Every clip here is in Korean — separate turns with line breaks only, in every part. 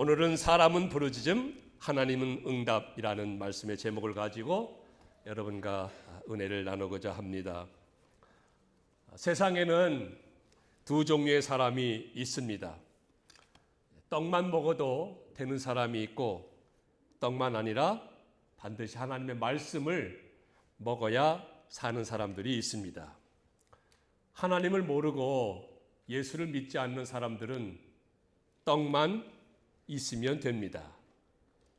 오늘은 사람은 부르짖음, 하나님은 응답이라는 말씀의 제목을 가지고 여러분과 은혜를 나누고자 합니다. 세상에는 두 종류의 사람이 있습니다. 떡만 먹어도 되는 사람이 있고, 떡만 아니라 반드시 하나님의 말씀을 먹어야 사는 사람들이 있습니다. 하나님을 모르고 예수를 믿지 않는 사람들은 떡만 있으면 됩니다.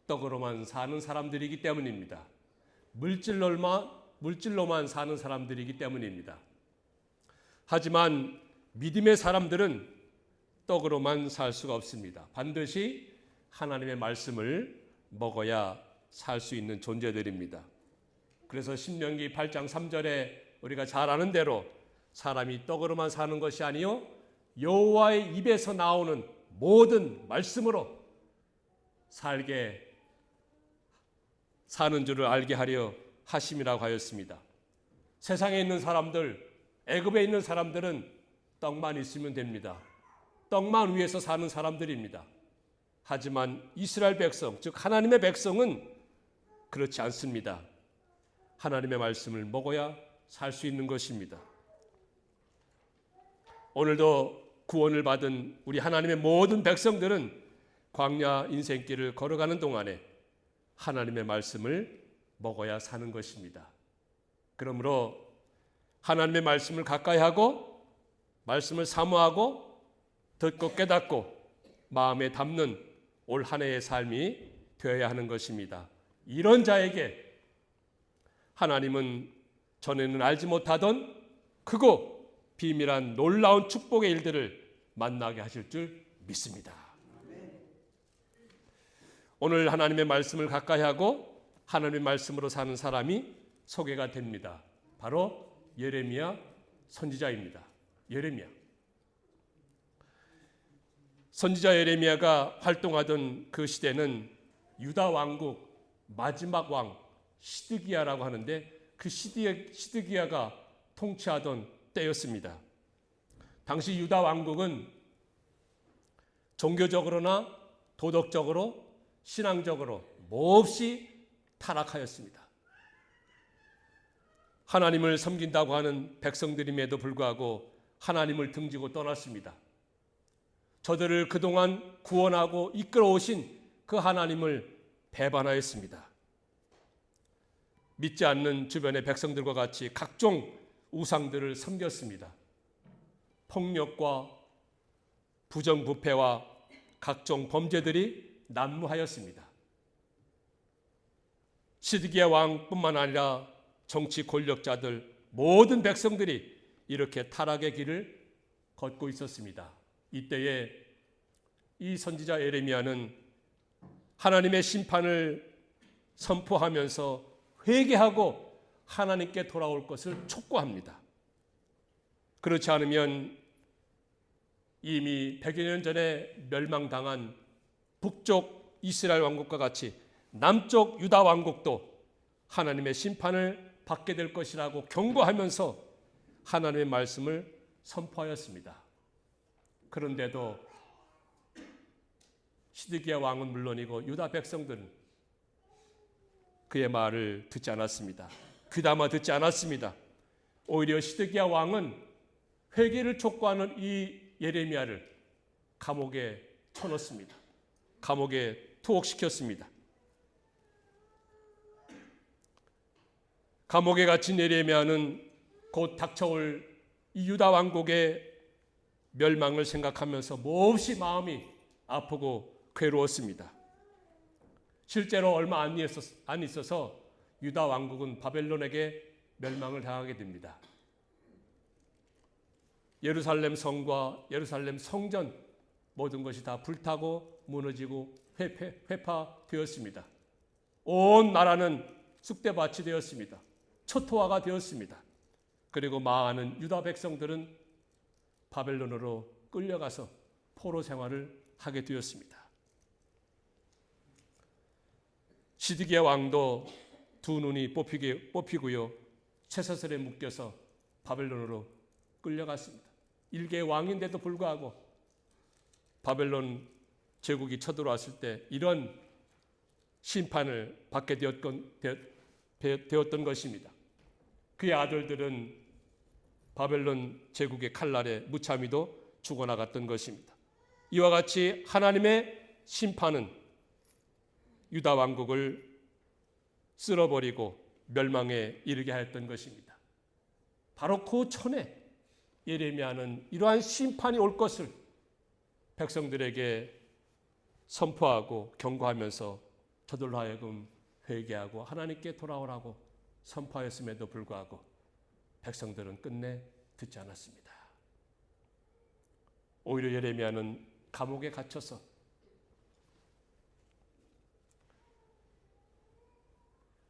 떡으로만 사는 사람들이기 때문입니다. 물질로만 사는 사람들이기 때문입니다. 하지만 믿음의 사람들은 떡으로만 살 수가 없습니다. 반드시 하나님의 말씀을 먹어야 살 수 있는 존재들입니다. 그래서 신명기 8장 3절에 우리가 잘 아는 대로 사람이 떡으로만 사는 것이 아니요 여호와의 입에서 나오는 모든 말씀으로 살게 사는 줄을 알게 하려 하심이라고 하였습니다. 세상에 있는 사람들, 애굽에 있는 사람들은 떡만 있으면 됩니다. 떡만 위해서 사는 사람들입니다. 하지만 이스라엘 백성, 즉 하나님의 백성은 그렇지 않습니다. 하나님의 말씀을 먹어야 살 수 있는 것입니다. 오늘도 구원을 받은 우리 하나님의 모든 백성들은 광야 인생길을 걸어가는 동안에 하나님의 말씀을 먹어야 사는 것입니다. 그러므로 하나님의 말씀을 가까이 하고 말씀을 사모하고 듣고 깨닫고 마음에 담는 올 한 해의 삶이 되어야 하는 것입니다. 이런 자에게 하나님은 전에는 알지 못하던 크고 비밀한 놀라운 축복의 일들을 만나게 하실 줄 믿습니다. 오늘 하나님의 말씀을 가까이 하고 하나님의 말씀으로 사는 사람이 소개가 됩니다. 바로 예레미야 선지자입니다. 예레미야. 선지자 예레미야가 활동하던 그 시대는 유다 왕국 마지막 왕 시드기야라고 하는데 그 시드기야가 통치하던 때였습니다. 당시 유다 왕국은 종교적으로나 도덕적으로 신앙적으로 몹시 타락하였습니다. 하나님을 섬긴다고 하는 백성들임에도 불구하고 하나님을 등지고 떠났습니다. 저들을 그동안 구원하고 이끌어오신 그 하나님을 배반하였습니다. 믿지 않는 주변의 백성들과 같이 각종 우상들을 섬겼습니다. 폭력과 부정부패와 각종 범죄들이 난무하였습니다. 시드기야 왕뿐만 아니라 정치 권력자들 모든 백성들이 이렇게 타락의 길을 걷고 있었습니다. 이때에 이 선지자 예레미야는 하나님의 심판을 선포하면서 회개하고 하나님께 돌아올 것을 촉구합니다. 그렇지 않으면 이미 100여 년 전에 멸망당한 북쪽 이스라엘 왕국과 같이 남쪽 유다 왕국도 하나님의 심판을 받게 될 것이라고 경고하면서 하나님의 말씀을 선포하였습니다. 그런데도 시드기야 왕은 물론이고 유다 백성들은 그의 말을 듣지 않았습니다. 귀담아 듣지 않았습니다. 오히려 시드기야 왕은 회개를 촉구하는 이 예레미야를 감옥에 쳐넣습니다. 감옥에 투옥시켰습니다. 감옥에 갇힌 예레미야는 곧 닥쳐올 이 유다 왕국의 멸망을 생각하면서 몹시 마음이 아프고 괴로웠습니다. 실제로 얼마 안 있어서 유다 왕국은 바벨론에게 멸망을 당하게 됩니다. 예루살렘 성과 예루살렘 성전 모든 것이 다 불타고 무너지고 회파되었습니다. 온 나라는 쑥대밭이 되었습니다. 초토화가 되었습니다. 그리고 많은 유다 백성들은 바벨론으로 끌려가서 포로 생활을 하게 되었습니다. 시드기야 왕도 두 눈이 뽑히고요. 쇠사슬에 묶여서 바벨론으로 끌려갔습니다. 일개 왕인데도 불구하고 바벨론 제국이 쳐들어왔을 때 이런 심판을 받게 되었던 것입니다. 그의 아들들은 바벨론 제국의 칼날에 무참히도 죽어나갔던 것입니다. 이와 같이 하나님의 심판은 유다 왕국을 쓸어버리고 멸망에 이르게 하였던 것입니다. 바로 그 전에 예레미야는 이러한 심판이 올 것을 백성들에게 선포하고 경고하면서 저들로 하여금 회개하고 하나님께 돌아오라고 선포하였음에도 불구하고 백성들은 끝내 듣지 않았습니다. 오히려 예레미야는 감옥에 갇혀서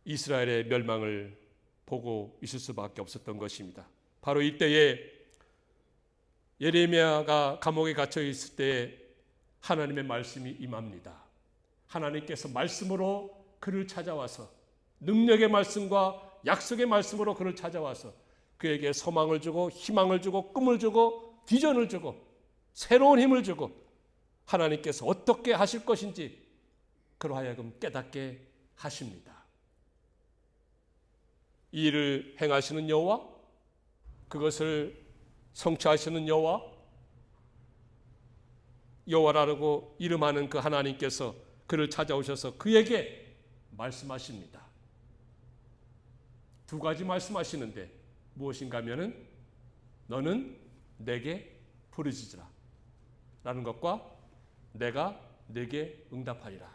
이스라엘의 멸망을 보고 있을 수밖에 없었던 것입니다. 바로 이때에 예레미야가 감옥에 갇혀 있을 때에 하나님의 말씀이 임합니다. 하나님께서 말씀으로 그를 찾아와서 능력의 말씀과 약속의 말씀으로 그를 찾아와서 그에게 소망을 주고 희망을 주고 꿈을 주고 비전을 주고 새로운 힘을 주고 하나님께서 어떻게 하실 것인지 그로 하여금 깨닫게 하십니다. 이 일을 행하시는 여호와, 그것을 성취하시는 여호와라고 이름하는 그 하나님께서 그를 찾아오셔서 그에게 말씀하십니다. 두 가지 말씀하시는데 무엇인가 하면은 너는 내게 부르짖으라 라는 것과 내가 내게 응답하리라.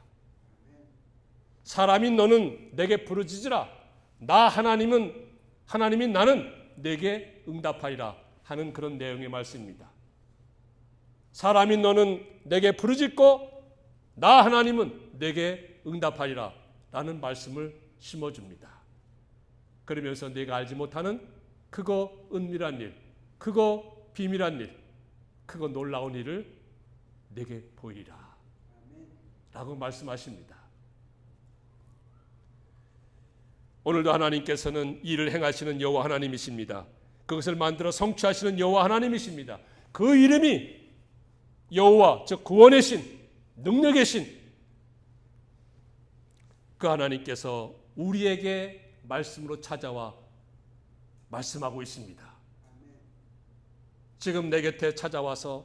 사람인 너는 내게 부르짖으라, 나 하나님인 나는 내게 응답하리라 하는 그런 내용의 말씀입니다. 사람인 너는 내게 부르짖고 나 하나님은 내게 응답하리라 라는 말씀을 심어줍니다. 그러면서 내가 알지 못하는 크고 은밀한 일, 크고 비밀한 일, 크고 놀라운 일을 내게 보이리라 라고 말씀하십니다. 오늘도 하나님께서는 일을 행하시는 여호와 하나님이십니다. 그것을 만들어 성취하시는 여호와 하나님이십니다. 그 이름이 여호와, 즉 구원의 신, 능력의 신, 그 하나님께서 우리에게 말씀으로 찾아와 말씀하고 있습니다. 지금 내 곁에 찾아와서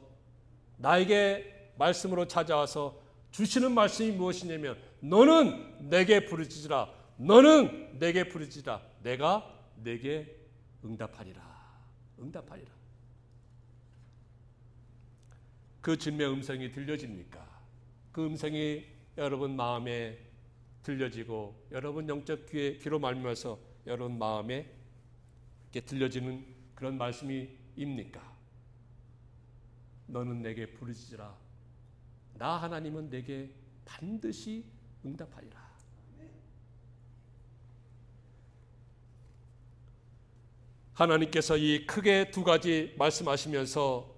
나에게 말씀으로 찾아와서 주시는 말씀이 무엇이냐면 너는 내게 부르짖으라, 너는 내게 부르짖으라, 내가 내게 응답하리라. 그 주님의 음성이 들려집니까? 그 음성이 여러분 마음에 들려지고 여러분 영적 귀로 말미암아서 여러분 마음에 이렇게 들려지는 그런 말씀이입니까? 너는 내게 부르짖으라, 나 하나님은 내게 반드시 응답하리라. 하나님께서 이 크게 두 가지 말씀하시면서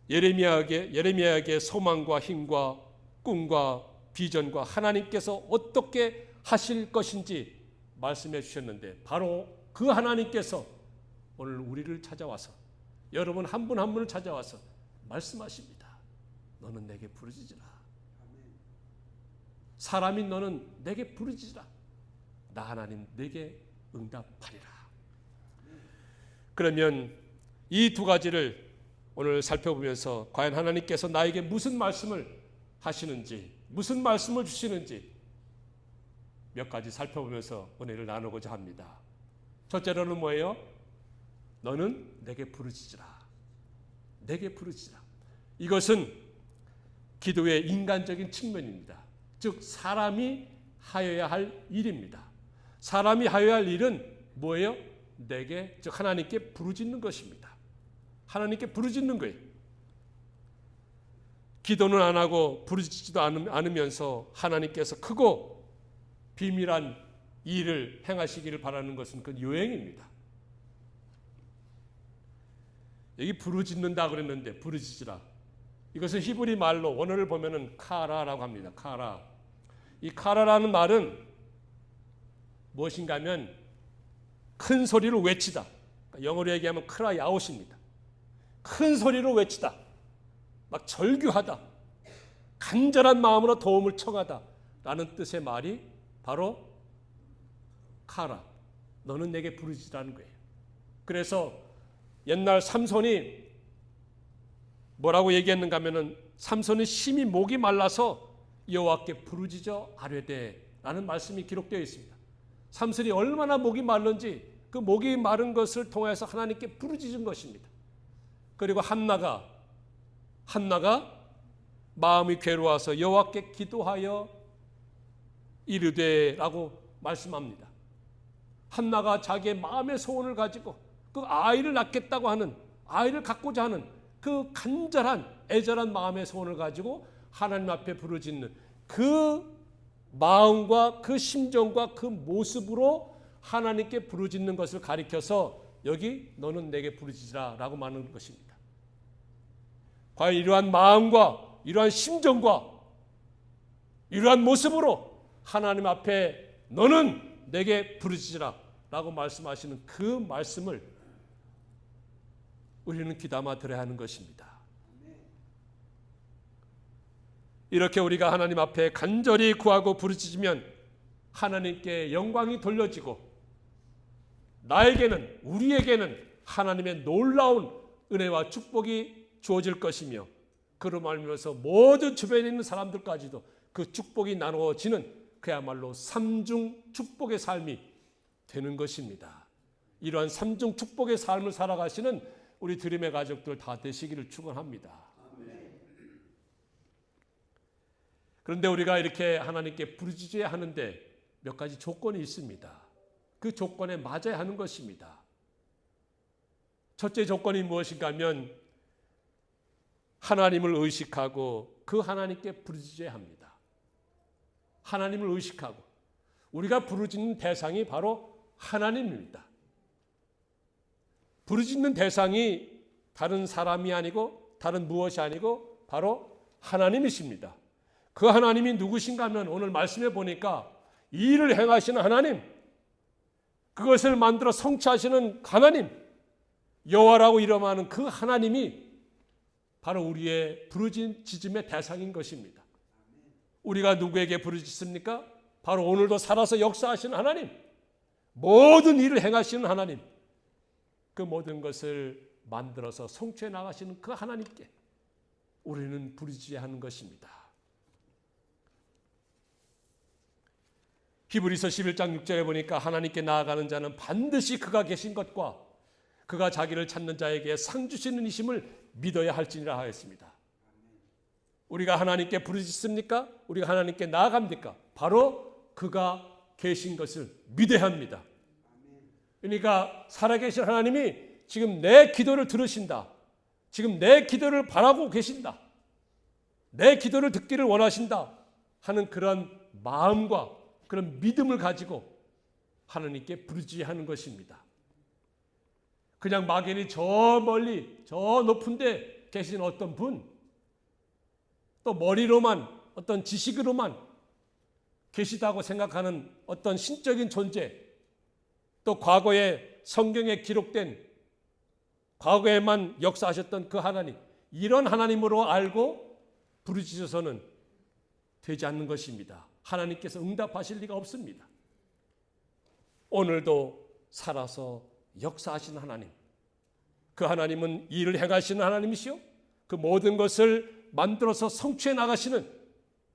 예레미야에게 소망과 힘과 꿈과 비전과 하나님께서 어떻게 하실 것인지 말씀해 주셨는데 바로 그 하나님께서 오늘 우리를 찾아와서 여러분 한 분 한 분을 찾아와서 말씀하십니다. 너는 내게 부르짖으라. 사람인 너는 내게 부르짖으라. 나 하나님 내게 응답하리라. 그러면 이 두 가지를 오늘 살펴보면서 과연 하나님께서 나에게 무슨 말씀을 하시는지, 무슨 말씀을 주시는지 몇 가지 살펴보면서 은혜를 나누고자 합니다. 첫째로는 뭐예요? 너는 내게 부르짖으라. 내게 부르짖으라. 이것은 기도의 인간적인 측면입니다. 즉 사람이 하여야 할 일입니다. 사람이 하여야 할 일은 뭐예요? 내게, 즉 하나님께 부르짖는 것입니다. 하나님께 부르짖는 거예요. 기도는 안 하고 부르짖지도 않으면서 하나님께서 크고 비밀한 일을 행하시기를 바라는 것은 그 요행입니다. 여기 부르짖는다 그랬는데 부르짖으라. 이것은 히브리 말로 원어를 보면은 카라라고 합니다. 카라. 이 카라라는 말은 무엇인가 하면 큰 소리로 외치다. 영어로 얘기하면 크라이 아웃입니다. 큰 소리로 외치다. 막 절규하다. 간절한 마음으로 도움을 청하다라는 뜻의 말이 바로 카라, 너는 내게 부르짖으라는 거예요. 그래서 옛날 삼손이 뭐라고 얘기했는가 하면은 삼손이 심히 목이 말라서 여호와께 부르짖어 아뢰되라는 말씀이 기록되어 있습니다. 삼손이 얼마나 목이 말른지 그 목이 마른 것을 통해서 하나님께 부르짖은 것입니다. 그리고 한나가 마음이 괴로워서 여호와께 기도하여 이르되라고 말씀합니다. 한나가 자기의 마음의 소원을 가지고 그 아이를 낳겠다고 하는, 아이를 갖고자 하는 그 간절한 애절한 마음의 소원을 가지고 하나님 앞에 부르짖는 그 마음과 그 심정과 그 모습으로 하나님께 부르짖는 것을 가리켜서 여기 너는 내게 부르짖으라 라고 말하는 것입니다. 과연 이러한 마음과 이러한 심정과 이러한 모습으로 하나님 앞에 너는 내게 부르짖으라 라고 말씀하시는 그 말씀을 우리는 귀담아 들어야 하는 것입니다. 이렇게 우리가 하나님 앞에 간절히 구하고 부르짖으면 하나님께 영광이 돌려지고 나에게는, 우리에게는 하나님의 놀라운 은혜와 축복이 주어질 것이며 그로 말미암아서 모든 주변에 있는 사람들까지도 그 축복이 나누어지는 그야말로 삼중 축복의 삶이 되는 것입니다. 이러한 삼중 축복의 삶을 살아가시는 우리 드림의 가족들 다 되시기를 축원합니다. 그런데 우리가 이렇게 하나님께 부르짖어야 하는데 몇 가지 조건이 있습니다. 그 조건에 맞아야 하는 것입니다. 첫째 조건이 무엇인가 하면 하나님을 의식하고 그 하나님께 부르짖어야 합니다. 하나님을 의식하고 우리가 부르짖는 대상이 바로 하나님입니다. 부르짖는 대상이 다른 사람이 아니고 다른 무엇이 아니고 바로 하나님이십니다. 그 하나님이 누구신가 하면 오늘 말씀해 보니까 이 일을 행하시는 하나님, 그것을 만들어 성취하시는 하나님, 여호와라고 이름하는 그 하나님이 바로 우리의 부르짖음의 대상인 것입니다. 우리가 누구에게 부르짖습니까? 바로 오늘도 살아서 역사하시는 하나님, 모든 일을 행하시는 하나님, 그 모든 것을 만들어서 성취해 나가시는 그 하나님께 우리는 부르짖어야 하는 것입니다. 히브리서 11장 6절에 보니까 하나님께 나아가는 자는 반드시 그가 계신 것과 그가 자기를 찾는 자에게 상 주시는 이심을 믿어야 할지니라 하였습니다. 우리가 하나님께 부르짖습니까? 우리가 하나님께 나아갑니까? 바로 그가 계신 것을 믿어야 합니다. 그러니까 살아계신 하나님이 지금 내 기도를 들으신다. 지금 내 기도를 바라고 계신다. 내 기도를 듣기를 원하신다 하는 그런 마음과 그런 믿음을 가지고 하나님께 부르짖어야 하는 것입니다. 그냥 막연히 저 멀리 저 높은 데 계신 어떤 분, 또 머리로만 어떤 지식으로만 계시다고 생각하는 어떤 신적인 존재, 또 과거에 성경에 기록된 과거에만 역사하셨던 그 하나님, 이런 하나님으로 알고 부르짖어서는 되지 않는 것입니다. 하나님께서 응답하실 리가 없습니다. 오늘도 살아서 역사하시는 하나님, 그 하나님은 일을 행하시는 하나님이시요, 그 모든 것을 만들어서 성취해 나가시는,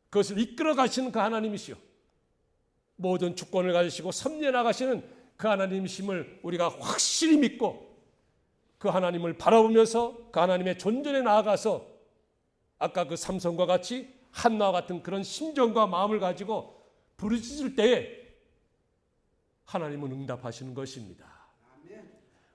그것을 이끌어 가시는 그 하나님이시요, 모든 주권을 가지시고 섭리해 나가시는 그 하나님이심을 우리가 확실히 믿고 그 하나님을 바라보면서 그 하나님의 존전에 나아가서 아까 그 삼손과 같이 한나와 같은 그런 심정과 마음을 가지고 부르짖을 때에 하나님은 응답하시는 것입니다.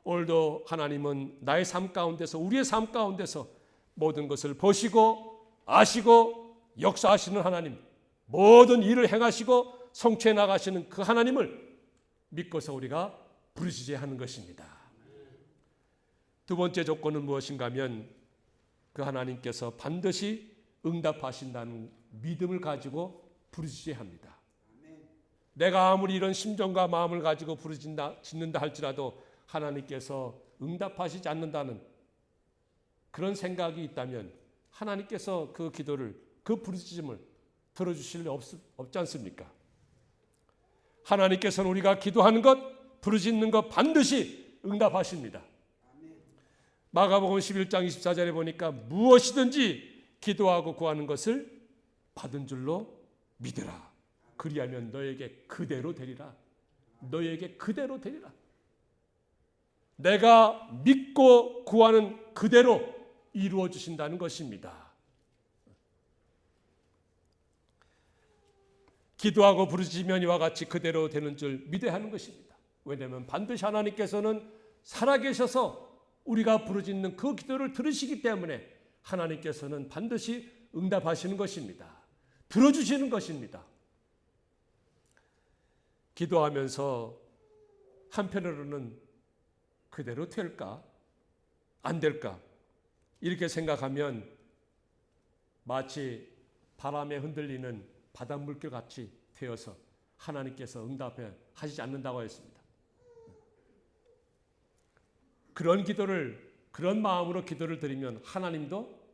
오늘도 하나님은 나의 삶 가운데서, 우리의 삶 가운데서 모든 것을 보시고 아시고 역사하시는 하나님, 모든 일을 행하시고 성취해 나가시는 그 하나님을 믿고서 우리가 부르짖어야 하는 것입니다. 두 번째 조건은 무엇인가 하면 그 하나님께서 반드시 응답하신다는 믿음을 가지고 부르짖어야 합니다. 내가 아무리 이런 심정과 마음을 가지고 부르짖는다 할지라도 하나님께서 응답하시지 않는다는 그런 생각이 있다면 하나님께서 그 기도를 그 부르짖음을 들어주실 리 없지 않습니까? 하나님께서는 우리가 기도하는 것, 부르짖는 것 반드시 응답하십니다. 마가복음 11장 24절에 보니까 무엇이든지 기도하고 구하는 것을 받은 줄로 믿으라. 그리하면 너에게 그대로 되리라. 너에게 그대로 되리라. 내가 믿고 구하는 그대로 이루어 주신다는 것입니다. 기도하고 부르짖으면 이와 같이 그대로 되는 줄 믿어야 하는 것입니다. 왜냐하면 반드시 하나님께서는 살아계셔서 우리가 부르짖는 그 기도를 들으시기 때문에 하나님께서는 반드시 응답하시는 것입니다. 들어주시는 것입니다. 기도하면서 한편으로는 그대로 될까? 안 될까? 이렇게 생각하면 마치 바람에 흔들리는 바닷물결 같이 되어서 하나님께서 응답해 하시지 않는다고 했습니다. 그런 마음으로 기도를 드리면 하나님도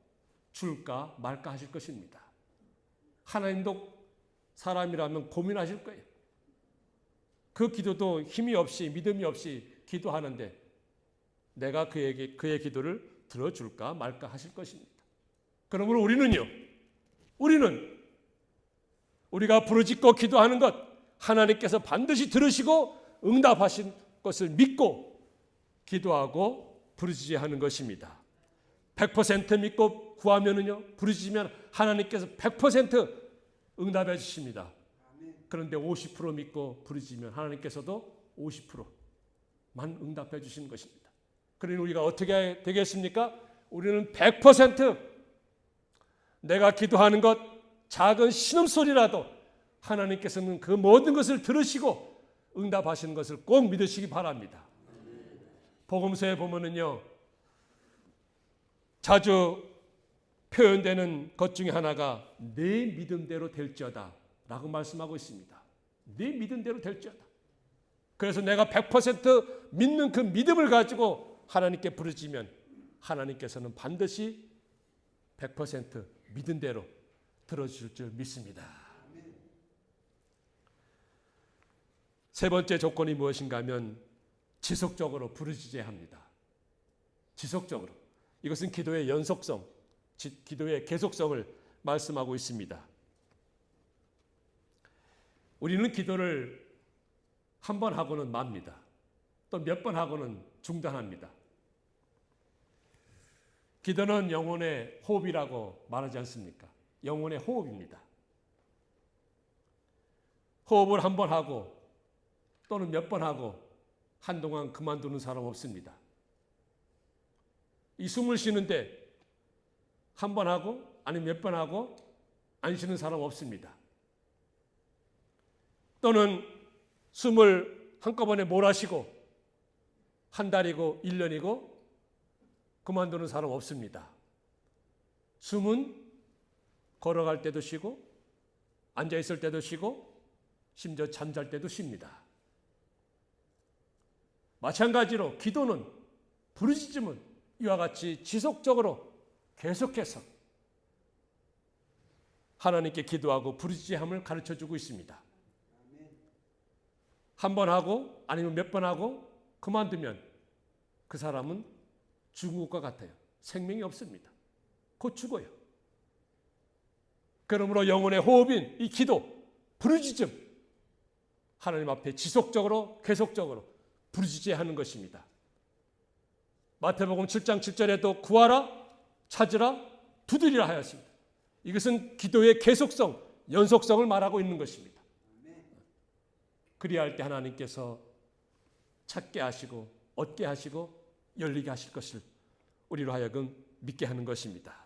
줄까 말까 하실 것입니다. 하나님도 사람이라면 고민하실 거예요. 그 기도도 힘이 없이 믿음이 없이 기도하는데 내가 그의 기도를 들어줄까 말까 하실 것입니다. 그러므로 우리는 우리가 부르짖고 기도하는 것 하나님께서 반드시 들으시고 응답하신 것을 믿고 기도하고 부르짖어야 하는 것입니다. 100% 믿고 구하면은요, 부르짖으면 하나님께서 100% 응답해 주십니다. 그런데 50% 믿고 부르짖으면 하나님께서도 50%만 응답해 주시는 것입니다. 그러니 우리가 어떻게 되겠습니까? 우리는 100% 내가 기도하는 것 작은 신음소리라도 하나님께서는 그 모든 것을 들으시고 응답하시는 것을 꼭 믿으시기 바랍니다. 복음서에 보면은요, 자주 표현되는 것 중에 하나가 내 믿음대로 될지어다 라고 말씀하고 있습니다. 내 믿음대로 될지어다. 그래서 내가 100% 믿는 그 믿음을 가지고 하나님께 부르짖으면 하나님께서는 반드시 100% 믿은 대로 들어주실 줄 믿습니다. 세 번째 조건이 무엇인가 하면 지속적으로 부르짖어야 합니다. 지속적으로. 이것은 기도의 연속성, 기도의 계속성을 말씀하고 있습니다. 우리는 기도를 한 번 하고는 맙니다. 또 몇 번 하고는 중단합니다. 기도는 영혼의 호흡이라고 말하지 않습니까? 영혼의 호흡입니다. 호흡을 한 번 하고 또는 몇 번 하고 한동안 그만두는 사람 없습니다. 이 숨을 쉬는데 한 번 하고 아니면 몇 번 하고 안 쉬는 사람 없습니다. 또는 숨을 한꺼번에 몰아쉬고 한 달이고 1년이고 그만두는 사람 없습니다. 숨은 걸어갈 때도 쉬고 앉아있을 때도 쉬고 심지어 잠잘 때도 쉽니다. 마찬가지로 기도는, 부르짖음은 이와 같이 지속적으로 계속해서 하나님께 기도하고 부르짖음을 가르쳐주고 있습니다. 한 번 하고 아니면 몇 번 하고 그만두면 그 사람은 죽은 것과 같아요. 생명이 없습니다. 곧 죽어요. 그러므로 영혼의 호흡인 이 기도, 부르짖음, 하나님 앞에 지속적으로 계속적으로 부르짖어야 하는 것입니다. 마태복음 7장 7절에도 구하라, 찾으라, 두드리라 하였습니다. 이것은 기도의 계속성, 연속성을 말하고 있는 것입니다. 그리할 때 하나님께서 찾게 하시고 얻게 하시고 열리게 하실 것을 우리로 하여금 믿게 하는 것입니다.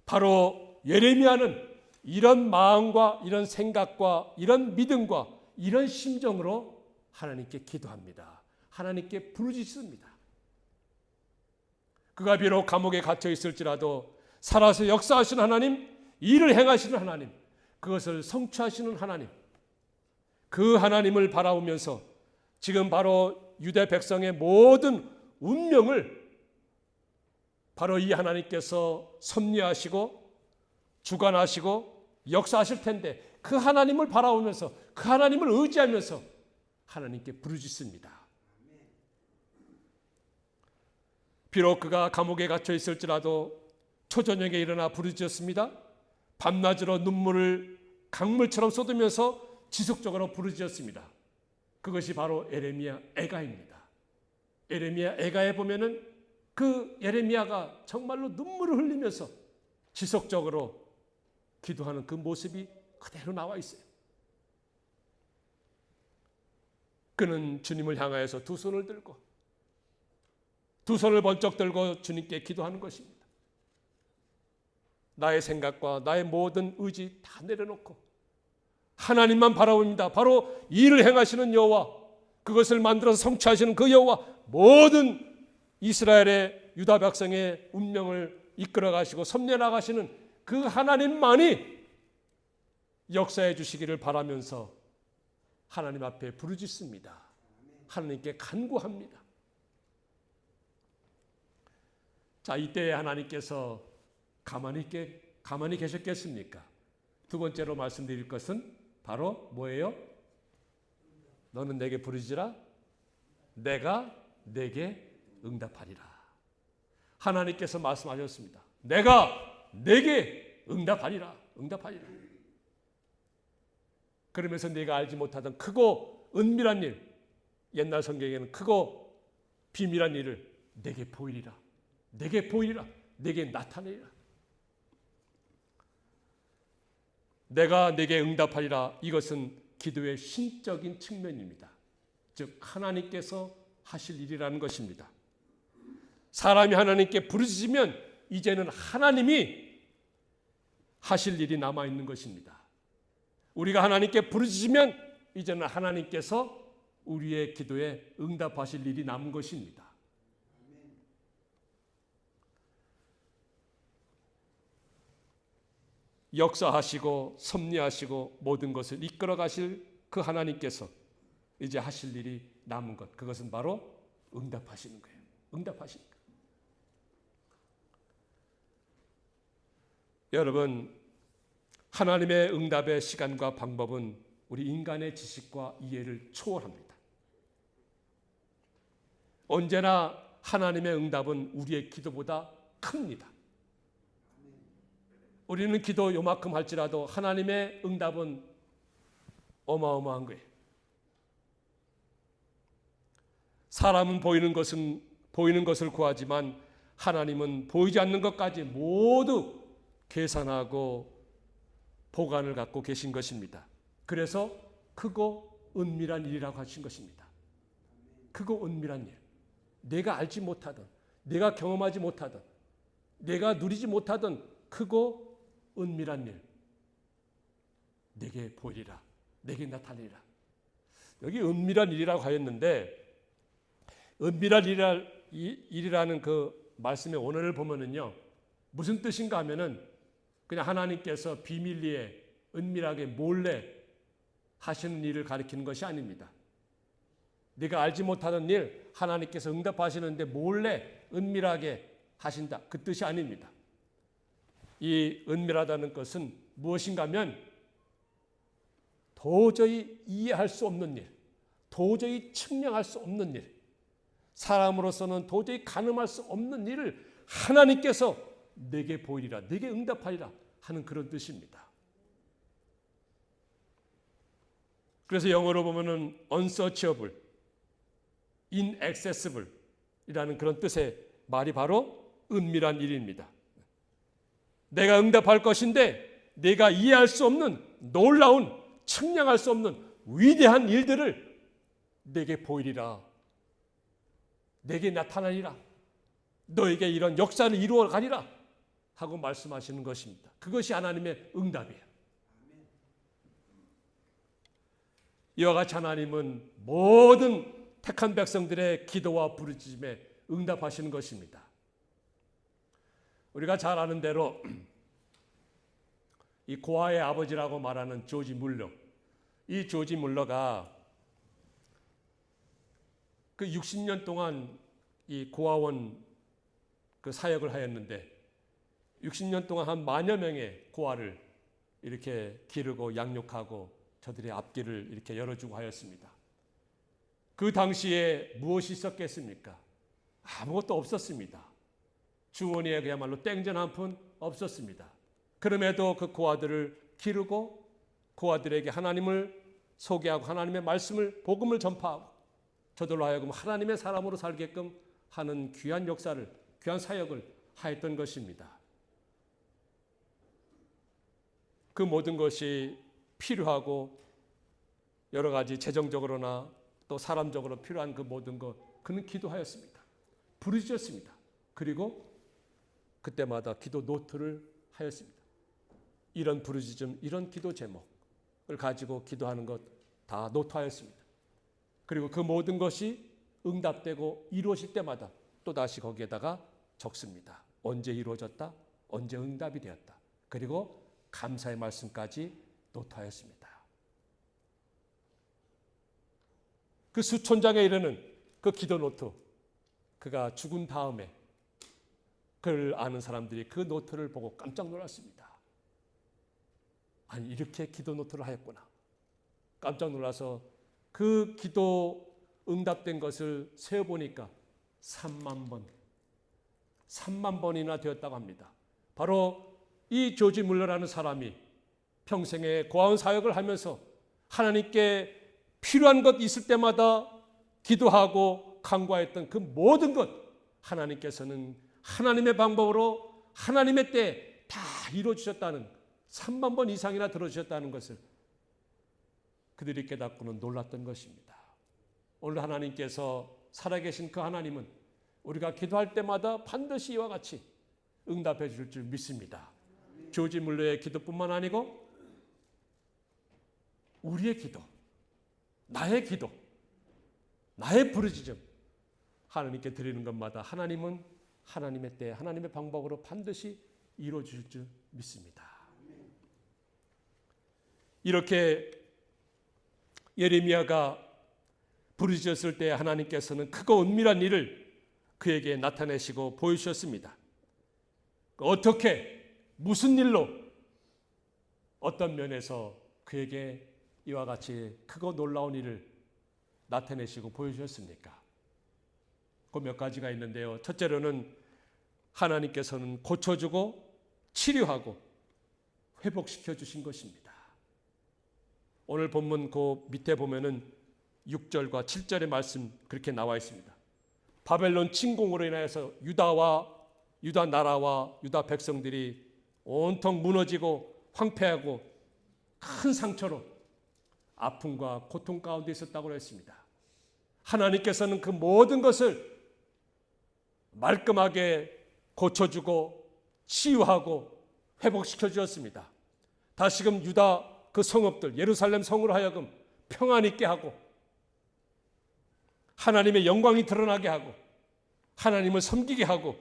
바로 예레미야는 이런 마음과 이런 생각과 이런 믿음과 이런 심정으로 하나님께 기도합니다. 하나님께 부르짖습니다. 그가 비록 감옥에 갇혀 있을지라도 살아서 역사하시는 하나님, 일을 행하시는 하나님, 그것을 성취하시는 하나님, 그 하나님을 바라보면서 지금 바로 유대 백성의 모든 운명을 바로 이 하나님께서 섭리하시고 주관하시고 역사하실 텐데 그 하나님을 바라보면서 그 하나님을 의지하면서 하나님께 부르짖습니다. 비록 그가 감옥에 갇혀 있을지라도 초저녁에 일어나 부르짖었습니다. 밤낮으로 눈물을 강물처럼 쏟으면서 지속적으로 부르짖었습니다. 그것이 바로 예레미야 애가입니다. 예레미야 애가에 보면은 그 예레미야가 정말로 눈물을 흘리면서 지속적으로 기도하는 그 모습이 그대로 나와 있어요. 그는 주님을 향하여서 두 손을 번쩍 들고 주님께 기도하는 것입니다. 나의 생각과 나의 모든 의지 다 내려놓고 하나님만 바라봅니다. 바로 일을 행하시는 여호와, 그것을 만들어서 성취하시는 그 여호와, 모든 이스라엘의 유다 백성의 운명을 이끌어 가시고 섭리해 나가시는 그 하나님만이 역사해 주시기를 바라면서 하나님 앞에 부르짖습니다. 하나님께 간구합니다. 자, 이때에 하나님께서 가만히 계셨겠습니까? 두 번째로 말씀드릴 것은 바로 뭐예요? 너는 내게 부르짖으라, 내가 내게 응답하리라. 하나님께서 말씀하셨습니다. 내가 내게 응답하리라. 그러면서 내가 알지 못하던 크고 은밀한 일, 옛날 성경에는 크고 비밀한 일을 내게 보이리라. 내게 나타내리라. 내가 내게 응답하리라. 이것은 기도의 신적인 측면입니다. 즉 하나님께서 하실 일이라는 것입니다. 사람이 하나님께 부르짖으면 이제는 하나님이 하실 일이 남아있는 것입니다. 우리가 하나님께 부르짖으면 이제는 하나님께서 우리의 기도에 응답하실 일이 남은 것입니다. 역사하시고 섭리하시고 모든 것을 이끌어 가실 그 하나님께서 이제 하실 일이 남은 것, 그것은 바로 응답하시는 거예요. 응답하시는 거예요. 여러분, 하나님의 응답의 시간과 방법은 우리 인간의 지식과 이해를 초월합니다. 언제나 하나님의 응답은 우리의 기도보다 큽니다. 우리는 기도 요만큼 할지라도 하나님의 응답은 어마어마한 거예요. 사람은 보이는 것을 구하지만 하나님은 보이지 않는 것까지 모두 계산하고 보관을 갖고 계신 것입니다. 그래서 크고 은밀한 일이라고 하신 것입니다. 크고 은밀한 일. 내가 알지 못하던, 내가 경험하지 못하던, 내가 누리지 못하던 크고 은밀한 일, 내게 보이리라, 내게 나타내리라. 여기 은밀한 일이라고 하였는데, 은밀한 일이라는 그 말씀의 원어를 보면은요, 무슨 뜻인가 하면은 그냥 하나님께서 비밀리에 은밀하게 몰래 하시는 일을 가리키는 것이 아닙니다. 네가 알지 못하던 일 하나님께서 응답하시는데 몰래 은밀하게 하신다, 그 뜻이 아닙니다. 이 은밀하다는 것은 무엇인가 하면 도저히 이해할 수 없는 일, 도저히 측량할 수 없는 일, 사람으로서는 도저히 가늠할 수 없는 일을 하나님께서 내게 보이리라, 내게 응답하리라 하는 그런 뜻입니다. 그래서 영어로 보면은 unsearchable, inaccessible 이라는 그런 뜻의 말이 바로 은밀한 일입니다. 내가 응답할 것인데 내가 이해할 수 없는 놀라운, 측량할 수 없는 위대한 일들을 내게 보이리라, 내게 나타나리라, 너에게 이런 역사를 이루어 가리라 하고 말씀하시는 것입니다. 그것이 하나님의 응답이에요. 이와 같이 하나님은 모든 택한 백성들의 기도와 부르짖음에 응답하시는 것입니다. 우리가 잘 아는 대로 이 고아의 아버지라고 말하는 조지 물러, 이 조지 물러가 그 60년 동안 이 고아원 그 사역을 하였는데 60년 동안 한 만여 명의 고아를 이렇게 기르고 양육하고 저들의 앞길을 이렇게 열어주고 하였습니다. 그 당시에 무엇이 있었겠습니까? 아무것도 없었습니다. 주머니에 그야말로 땡전 한 푼 없었습니다. 그럼에도 그 고아들을 기르고 고아들에게 하나님을 소개하고 하나님의 말씀을 복음을 전파하고 저들로 하여금 하나님의 사람으로 살게끔 하는 귀한 역사를, 귀한 사역을 하였던 것입니다. 그 모든 것이 필요하고 여러 가지 재정적으로나 또 사람적으로 필요한 그 모든 것, 그는 기도하였습니다. 부르짖었습니다. 그리고 그때마다 기도 노트를 하였습니다. 이런 부르짖음, 이런 기도 제목을 가지고 기도하는 것 다 노트하였습니다. 그리고 그 모든 것이 응답되고 이루어질 때마다 또다시 거기에다가 적습니다. 언제 이루어졌다, 언제 응답이 되었다. 그리고 감사의 말씀까지 노트하였습니다. 그 수천 장에 이르는 그 기도 노트, 그가 죽은 다음에 그를 아는 사람들이 그 노트를 보고 깜짝 놀랐습니다. 아니, 이렇게 기도 노트를 하였구나. 깜짝 놀라서 그 기도 응답된 것을 세어보니까 3만 번이나 되었다고 합니다. 바로 이 조지 물러라는 사람이 평생에 고아원 사역을 하면서 하나님께 필요한 것 있을 때마다 기도하고 간구했던 그 모든 것, 하나님께서는 하나님의 방법으로 하나님의 때에 다 이루어주셨다는, 3만 번 이상이나 들어주셨다는 것을 그들이 깨닫고는 놀랐던 것입니다. 오늘 하나님께서 살아계신 그 하나님은 우리가 기도할 때마다 반드시 이와 같이 응답해 줄 줄 믿습니다. 조지 물러의 기도뿐만 아니고 우리의 기도, 나의 기도, 나의 부르짖음 하나님께 드리는 것마다 하나님은 하나님의 때, 하나님의 방법으로 반드시 이루어 주실 줄 믿습니다. 이렇게 예레미야가 부르짖었을 때 하나님께서는 크고 은밀한 일을 그에게 나타내시고 보여주셨습니다. 어떻게, 무슨 일로, 어떤 면에서 그에게 이와 같이 크고 놀라운 일을 나타내시고 보여주셨습니까? 그 몇 가지가 있는데요. 첫째로는 하나님께서는 고쳐주고 치료하고 회복시켜 주신 것입니다. 오늘 본문 그 밑에 보면은 6절과 7절의 말씀 그렇게 나와 있습니다. 바벨론 침공으로 인하여서 유다 나라와 유다 백성들이 온통 무너지고 황폐하고 큰 상처로 아픔과 고통 가운데 있었다고 했습니다. 하나님께서는 그 모든 것을 말끔하게 고쳐주고 치유하고 회복시켜 주었습니다. 다시금 유다 그 성읍들, 예루살렘 성으로 하여금 평안 있게 하고 하나님의 영광이 드러나게 하고 하나님을 섬기게 하고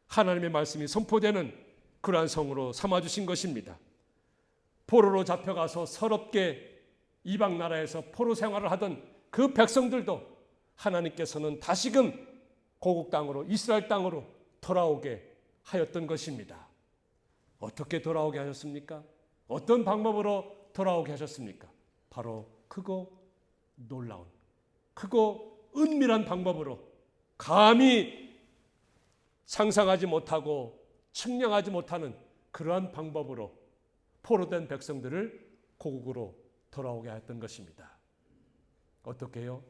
하나님의 말씀이 선포되는 그러한 성으로 삼아주신 것입니다. 포로로 잡혀가서 서럽게 이방 나라에서 포로 생활을 하던 그 백성들도 하나님께서는 다시금 고국 땅으로, 이스라엘 땅으로 돌아오게 하였던 것입니다. 어떻게 돌아오게 하셨습니까? 어떤 방법으로 돌아오게 하셨습니까? 바로 크고 놀라운, 크고 은밀한 방법으로, 감히 상상하지 못하고 측량하지 못하는 그러한 방법으로 포로된 백성들을 고국으로 돌아오게 하였던 것입니다. 어떻게 해요?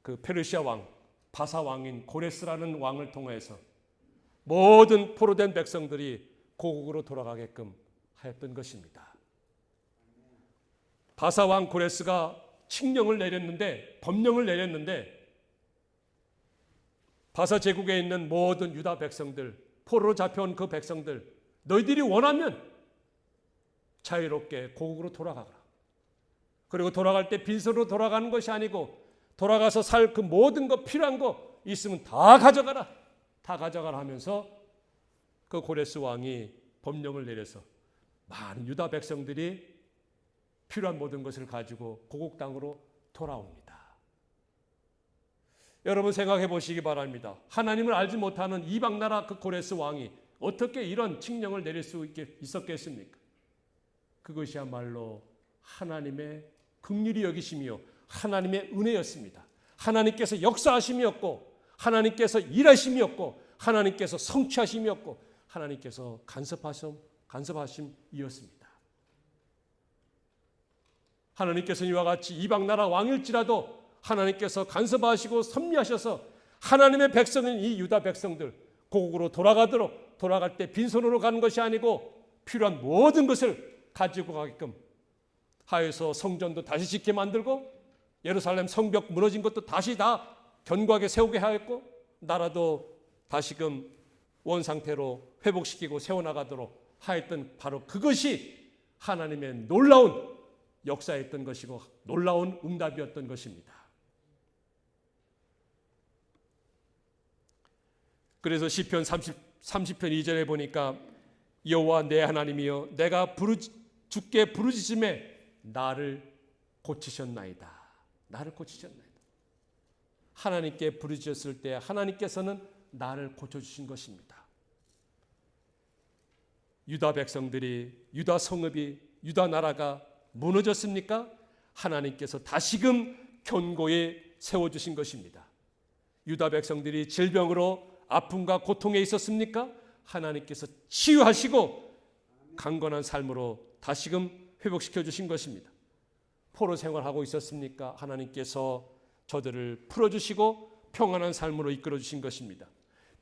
그 페르시아 왕, 바사 왕인 고레스라는 왕을 통해서 모든 포로된 백성들이 고국으로 돌아가게끔 하였던 것입니다. 바사 왕 고레스가 칙령을 내렸는데, 법령을 내렸는데 바사 제국에 있는 모든 유다 백성들, 포로로 잡혀온 그 백성들, 너희들이 원하면 자유롭게 고국으로 돌아가거라. 그리고 돌아갈 때 빈손으로 돌아가는 것이 아니고 돌아가서 살 그 모든 것, 필요한 거 있으면 다 가져가라. 다 가져가라 하면서 그 고레스 왕이 법령을 내려서 많은 유다 백성들이 필요한 모든 것을 가지고 고국 땅으로 돌아옵니다. 여러분 생각해 보시기 바랍니다. 하나님을 알지 못하는 이방 나라 그 고레스 왕이 어떻게 이런 칙령을 내릴 수 있었겠습니까? 그것이야말로 하나님의 긍휼히 여기심이요 하나님의 은혜였습니다. 하나님께서 역사하심이었고 하나님께서 일하심이었고 하나님께서 성취하심이었고 하나님께서 간섭하심이었습니다. 하나님께서 이와 같이 이방 나라 왕일지라도 하나님께서 간섭하시고 섭리하셔서 하나님의 백성인 이 유다 백성들 고국으로 돌아갈 때 빈손으로 가는 것이 아니고 필요한 모든 것을 가지고 가게끔 하여서 성전도 다시 짓게 만들고 예루살렘 성벽 무너진 것도 다시 다 견고하게 세우게 하였고 나라도 다시금 원상태로 회복시키고 세워나가도록 하였던 바로 그것이 하나님의 놀라운 역사였던 것이고 놀라운 응답이었던 것입니다. 그래서 시편 30편 2절에 보니까 여호와 내 하나님이여 내가 주께 부르짖음에 나를 고치셨나이다. 나를 고치셨나이다. 하나님께 부르짖었을 때 하나님께서는 나를 고쳐주신 것입니다. 유다 백성들이 유다 성읍이 유다 나라가 무너졌습니까? 하나님께서 다시금 견고히 세워주신 것입니다. 유다 백성들이 질병으로 아픔과 고통에 있었습니까? 하나님께서 치유하시고 강건한 삶으로 다시금 회복시켜 주신 것입니다. 포로 생활하고 있었습니까? 하나님께서 저들을 풀어주시고 평안한 삶으로 이끌어 주신 것입니다.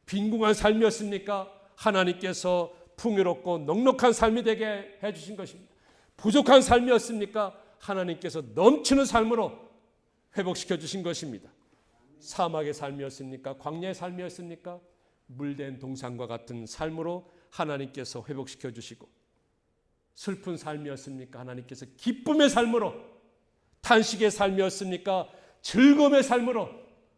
빈궁한 삶이었습니까? 하나님께서 풍요롭고 넉넉한 삶이 되게 해주신 것입니다. 부족한 삶이었습니까? 하나님께서 넘치는 삶으로 회복시켜 주신 것입니다. 사막의 삶이었습니까? 광야의 삶이었습니까? 물된 동산과 같은 삶으로 하나님께서 회복시켜 주시고 슬픈 삶이었습니까? 하나님께서 기쁨의 삶으로 탄식의 삶이었습니까? 즐거움의 삶으로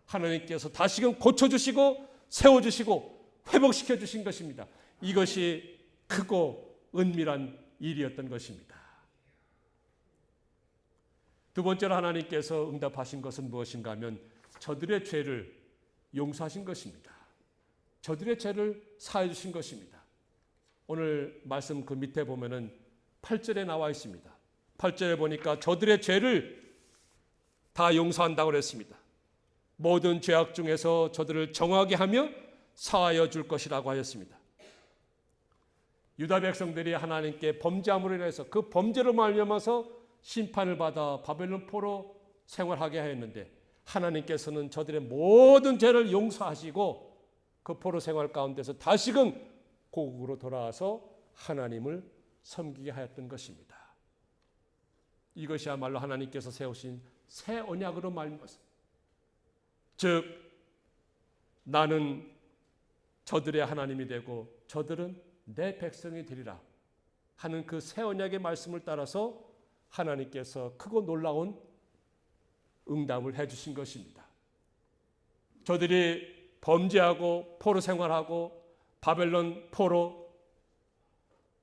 하나님께서 다시금 고쳐주시고 세워주시고 회복시켜 주신 것입니다. 이것이 크고 은밀한 일이었던 것입니다. 두 번째로 하나님께서 응답하신 것은 무엇인가 하면 저들의 죄를 용서하신 것입니다. 저들의 죄를 사해 주신 것입니다. 오늘 말씀 그 밑에 보면은 8절에 나와 있습니다. 8절에 보니까 저들의 죄를 다 용서한다고 그랬습니다. 모든 죄악 중에서 저들을 정하게 하며 사하여 줄 것이라고 하였습니다. 유다 백성들이 하나님께 범죄함으로 인해서 그 범죄로 말미암아서 심판을 받아 바벨론 포로 생활하게 하였는데 하나님께서는 저들의 모든 죄를 용서하시고 그 포로 생활 가운데서 다시금 고국으로 돌아와서 하나님을 섬기게 하였던 것입니다. 이것이야말로 하나님께서 세우신 새 언약으로 말미암았습니다. 즉 나는 저들의 하나님이 되고 저들은 내 백성이 되리라 하는 그 새 언약의 말씀을 따라서 하나님께서 크고 놀라운 응답을 해주신 것입니다. 저들이 범죄하고 포로 생활하고 바벨론 포로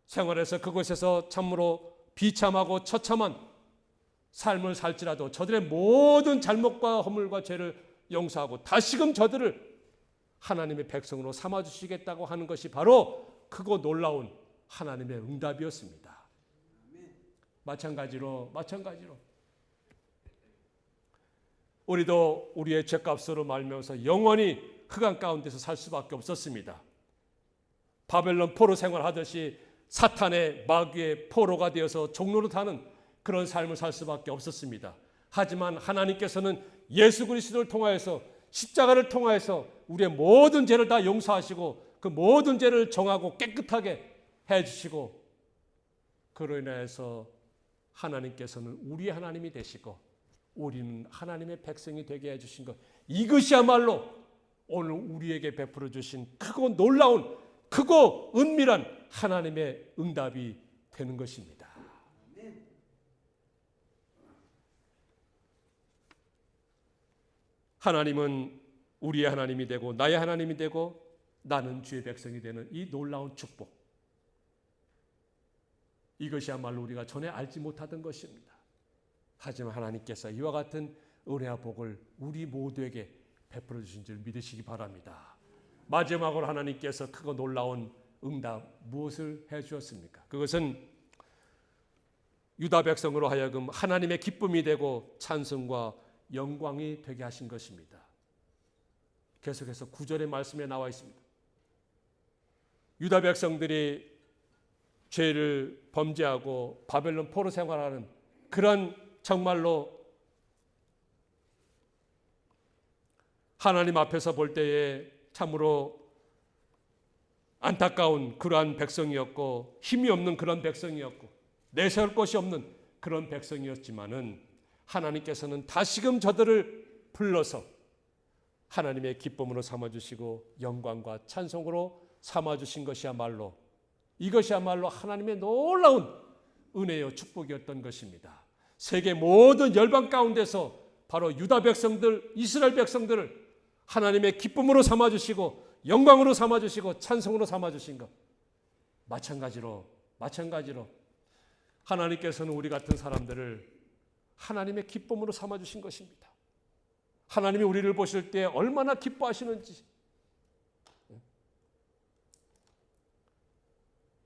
생활해서 그곳에서 참으로 비참하고 처참한 삶을 살지라도 저들의 모든 잘못과 허물과 죄를 용서하고 다시금 저들을 하나님의 백성으로 삼아주시겠다고 하는 것이 바로 크고 놀라운 하나님의 응답이었습니다. 마찬가지로 우리도 우리의 죄값으로 말미암아서 영원히 흑암 가운데서 살 수밖에 없었습니다. 바벨론 포로 생활하듯이 사탄의 마귀의 포로가 되어서 종로로 타는 그런 삶을 살 수밖에 없었습니다. 하지만 하나님께서는 예수 그리스도를 통하여서 십자가를 통하여서 우리의 모든 죄를 다 용서하시고 그 모든 죄를 정하고 깨끗하게 해주시고 그로 인해서 하나님께서는 우리의 하나님이 되시고 우리는 하나님의 백성이 되게 해주신 것, 이것이야말로 오늘 우리에게 베풀어 주신 크고 놀라운 크고 은밀한 하나님의 응답이 되는 것입니다. 하나님은 우리의 하나님이 되고 나의 하나님이 되고 나는 주의 백성이 되는 이 놀라운 축복, 이것이야말로 우리가 전에 알지 못하던 것입니다. 하지만 하나님께서 이와 같은 은혜와 복을 우리 모두에게 베풀어 주신 줄 믿으시기 바랍니다. 마지막으로 하나님께서 크고 놀라운 응답 무엇을 해 주었습니까? 그것은 유다 백성으로 하여금 하나님의 기쁨이 되고 찬송과 영광이 되게 하신 것입니다. 계속해서 9절의 말씀에 나와 있습니다. 유다 백성들이 죄를 범죄하고 바벨론 포로 생활하는 그런 정말로 하나님 앞에서 볼 때에 참으로 안타까운 그러한 백성이었고 힘이 없는 그런 백성이었고 내세울 것이 없는 그런 백성이었지만은 하나님께서는 다시금 저들을 불러서 하나님의 기쁨으로 삼아주시고 영광과 찬송으로 삼아주신 것이야말로 이것이야말로 하나님의 놀라운 은혜요 축복이었던 것입니다. 세계 모든 열방 가운데서 바로 유다 백성들, 이스라엘 백성들을 하나님의 기쁨으로 삼아주시고 영광으로 삼아주시고 찬송으로 삼아주신 것 마찬가지로 하나님께서는 우리 같은 사람들을 하나님의 기쁨으로 삼아주신 것입니다. 하나님이 우리를 보실 때 얼마나 기뻐하시는지,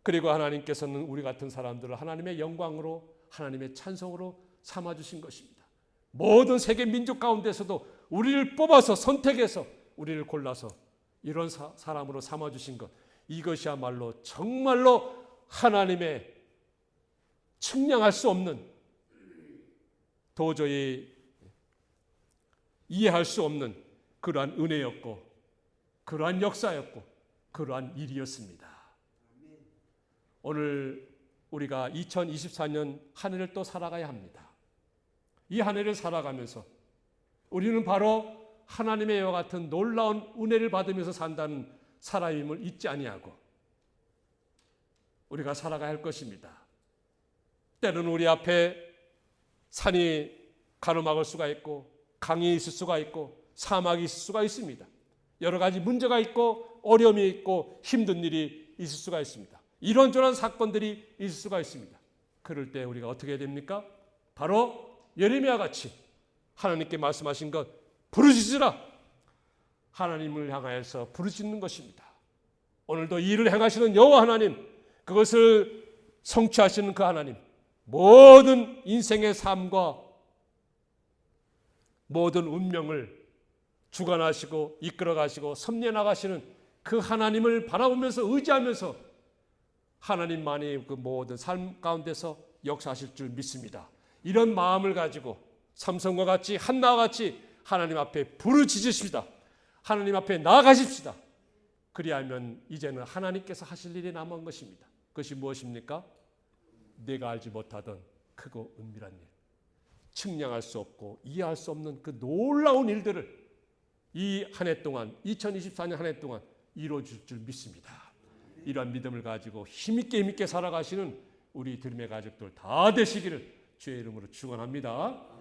그리고 하나님께서는 우리 같은 사람들을 하나님의 영광으로 하나님의 찬송으로 삼아주신 것입니다. 모든 세계 민족 가운데서도 우리를 뽑아서 선택해서 우리를 골라서 이런 사람으로 삼아주신 것, 이것이야말로 정말로 하나님의 측량할 수 없는, 도저히 이해할 수 없는 그러한 은혜였고 그러한 역사였고 그러한 일이었습니다. 오늘 우리가 2024년 한 해를 또 살아가야 합니다. 이 한 해를 살아가면서 우리는 바로 하나님의 이와 같은 놀라운 은혜를 받으면서 산다는 사람임을 잊지 아니하고 우리가 살아가야 할 것입니다. 때로는 우리 앞에 산이 가로막을 수가 있고 강이 있을 수가 있고 사막이 있을 수가 있습니다. 여러 가지 문제가 있고 어려움이 있고 힘든 일이 있을 수가 있습니다. 이런저런 사건들이 있을 수가 있습니다. 그럴 때 우리가 어떻게 해야 됩니까? 바로 예레미야 같이 하나님께 말씀하신 것 부르짖으라. 하나님을 향하여서 부르짖는 것입니다. 오늘도 이 일을 행하시는 여호와 하나님, 그것을 성취하시는 그 하나님, 모든 인생의 삶과 모든 운명을 주관하시고 이끌어가시고 섭리해나가시는 그 하나님을 바라보면서 의지하면서 하나님만이 그 모든 삶 가운데서 역사하실 줄 믿습니다. 이런 마음을 가지고 삼성과 같이 한나와 같이 하나님 앞에 부르짖으십시다. 하나님 앞에 나아가십시다. 그리하면 이제는 하나님께서 하실 일이 남은 것입니다. 그것이 무엇입니까? 내가 알지 못하던 크고 은밀한 일, 측량할 수 없고 이해할 수 없는 그 놀라운 일들을 이 한 해 동안 2024년 한 해 동안 이루어질 줄 믿습니다. 이러한 믿음을 가지고 힘있게 살아가시는 우리 드림의 가족들 다 되시기를 주의 이름으로 축원합니다.